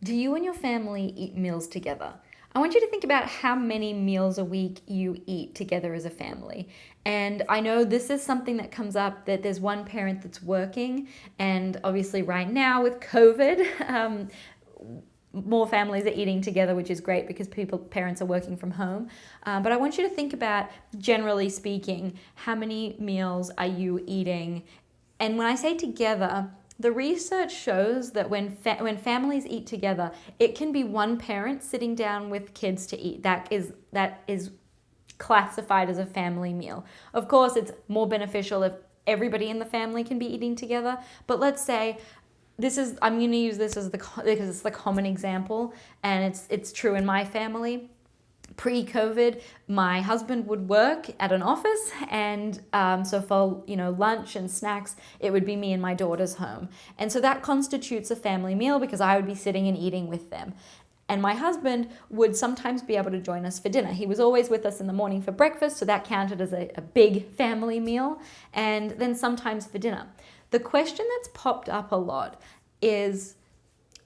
Do you and your family eat meals together? I want you to think about how many meals a week you eat together as a family. And I know this is something that comes up, that there's one parent that's working, and obviously, right now with COVID, more families are eating together, which is great because parents are working from home. But I want you to think about, generally speaking, how many meals are you eating? And when I say together, the research shows that when families eat together, it can be one parent sitting down with kids to eat. That is classified as a family meal. Of course, it's more beneficial if everybody in the family can be eating together. But let's say I'm going to use this because it's the common example, and it's true in my family. Pre-COVID, my husband would work at an office, and so for lunch and snacks, it would be me and my daughters home, and so that constitutes a family meal because I would be sitting and eating with them. And my husband would sometimes be able to join us for dinner. He was always with us in the morning for breakfast, so that counted as a big family meal, and then sometimes for dinner. The question that's popped up a lot is,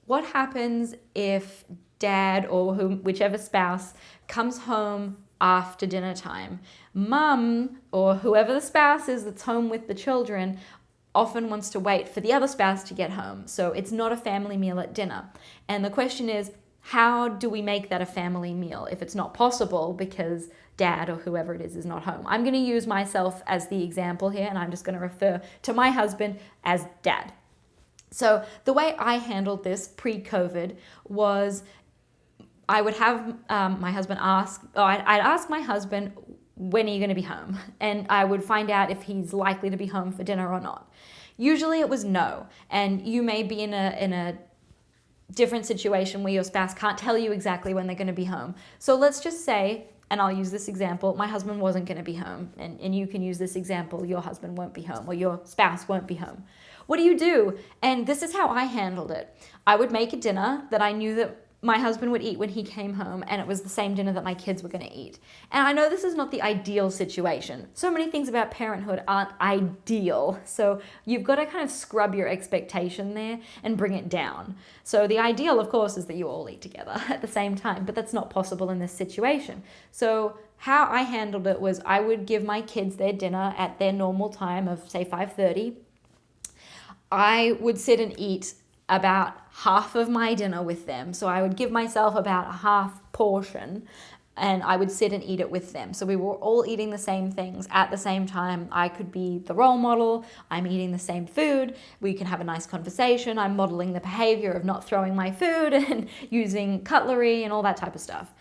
what happens if dad or whichever spouse comes home after dinner time? Mum, or whoever the spouse is that's home with the children, often wants to wait for the other spouse to get home. So it's not a family meal at dinner. And the question is, how do we make that a family meal if it's not possible because dad or whoever it is not home? I'm going to use myself as the example here, and I'm just going to refer to my husband as dad. So the way I handled this pre-COVID was, I would have my husband I'd ask my husband, when are you going to be home? And I would find out if he's likely to be home for dinner or not. Usually it was no. And you may be in a different situation where your spouse can't tell you exactly when they're going to be home. So let's just say, and I'll use this example, my husband wasn't going to be home. And you can use this example, your husband won't be home, or your spouse won't be home. What do you do? And this is how I handled it. I would make a dinner that I knew that my husband would eat when he came home, and it was the same dinner that my kids were going to eat. And I know this is not the ideal situation. So many things about parenthood aren't ideal. So you've got to kind of scrub your expectation there and bring it down. So the ideal, of course, is that you all eat together at the same time, but that's not possible in this situation. So how I handled it was, I would give my kids their dinner at their normal time of, say, 5:30. I would sit and eat about half of my dinner with them. So I would give myself about a half portion, and I would sit and eat it with them. So we were all eating the same things at the same time. I could be the role model. I'm eating the same food. We can have a nice conversation. I'm modeling the behavior of not throwing my food and using cutlery and all that type of stuff.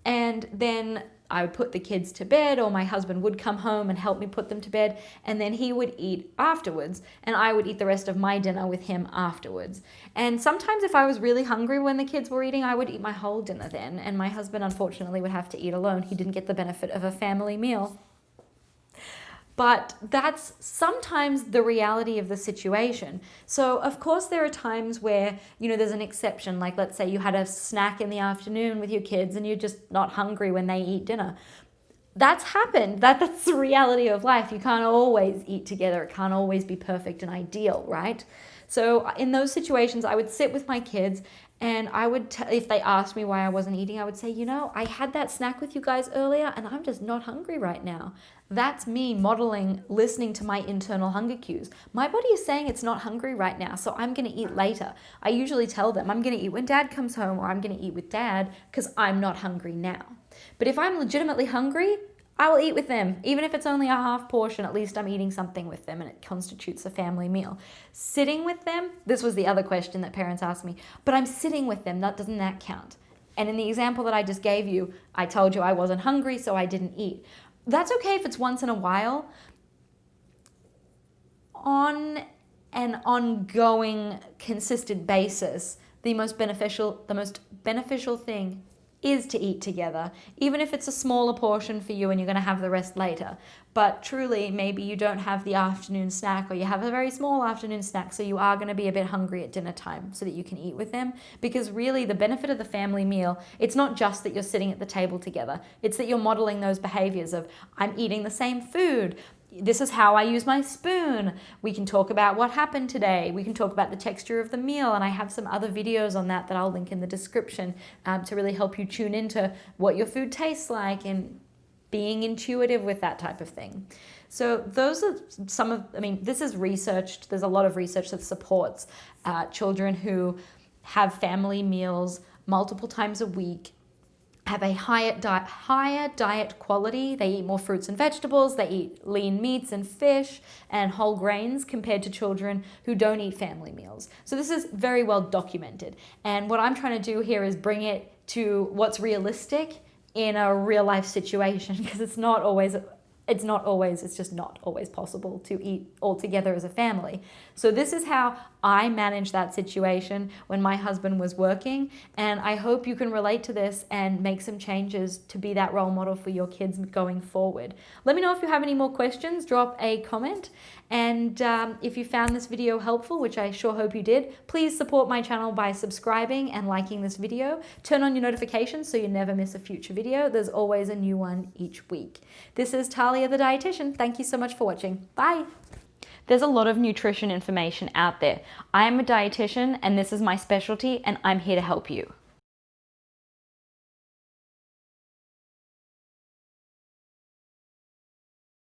And then I would put the kids to bed, or my husband would come home and help me put them to bed, and then he would eat afterwards, and I would eat the rest of my dinner with him afterwards. And sometimes if I was really hungry when the kids were eating, I would eat my whole dinner then, and my husband unfortunately would have to eat alone. He didn't get the benefit of a family meal. But that's sometimes the reality of the situation. So of course there are times where, there's an exception. Like, let's say you had a snack in the afternoon with your kids and you're just not hungry when they eat dinner. That's happened. That's the reality of life. You can't always eat together. It can't always be perfect and ideal, right? So in those situations, I would sit with my kids, and I would, if they asked me why I wasn't eating, I would say, I had that snack with you guys earlier and I'm just not hungry right now. That's me modeling, listening to my internal hunger cues. My body is saying it's not hungry right now, so I'm going to eat later. I usually tell them I'm going to eat when dad comes home, or I'm going to eat with dad because I'm not hungry now. But if I'm legitimately hungry, I will eat with them. Even if it's only a half portion, at least I'm eating something with them and it constitutes a family meal. Sitting with them, this was the other question that parents asked me, but I'm sitting with them, doesn't that count? And in the example that I just gave you, I told you I wasn't hungry, so I didn't eat. That's okay if it's once in a while. On an ongoing, consistent basis, the most beneficial thing is to eat together, even if it's a smaller portion for you and you're going to have the rest later. But truly, maybe you don't have the afternoon snack, or you have a very small afternoon snack, so you are going to be a bit hungry at dinner time so that you can eat with them. Because really, the benefit of the family meal, it's not just that you're sitting at the table together. It's that you're modeling those behaviors of, I'm eating the same food. this is how I use my spoon. We can talk about what happened today. We can talk about the texture of the meal. And I have some other videos on that I'll link in the description to really help you tune into what your food tastes like and being intuitive with that type of thing. So those are some of, this is researched. There's a lot of research that supports children who have family meals multiple times a week, have a higher diet quality. They eat more fruits and vegetables. They eat lean meats and fish and whole grains compared to children who don't eat family meals. So this is very well documented. And what I'm trying to do here is bring it to what's realistic in a real life situation, because it's just not always possible to eat all together as a family. So this is how I managed that situation when my husband was working, and I hope you can relate to this and make some changes to be that role model for your kids going forward. Let me know if you have any more questions, drop a comment, and if you found this video helpful, which I sure hope you did, please support my channel by subscribing and liking this video. Turn on your notifications so you never miss a future video. There's always a new one each week. This is Talia the Dietitian. Thank you so much for watching. Bye. There's a lot of nutrition information out there. I am a dietitian and this is my specialty, and I'm here to help you.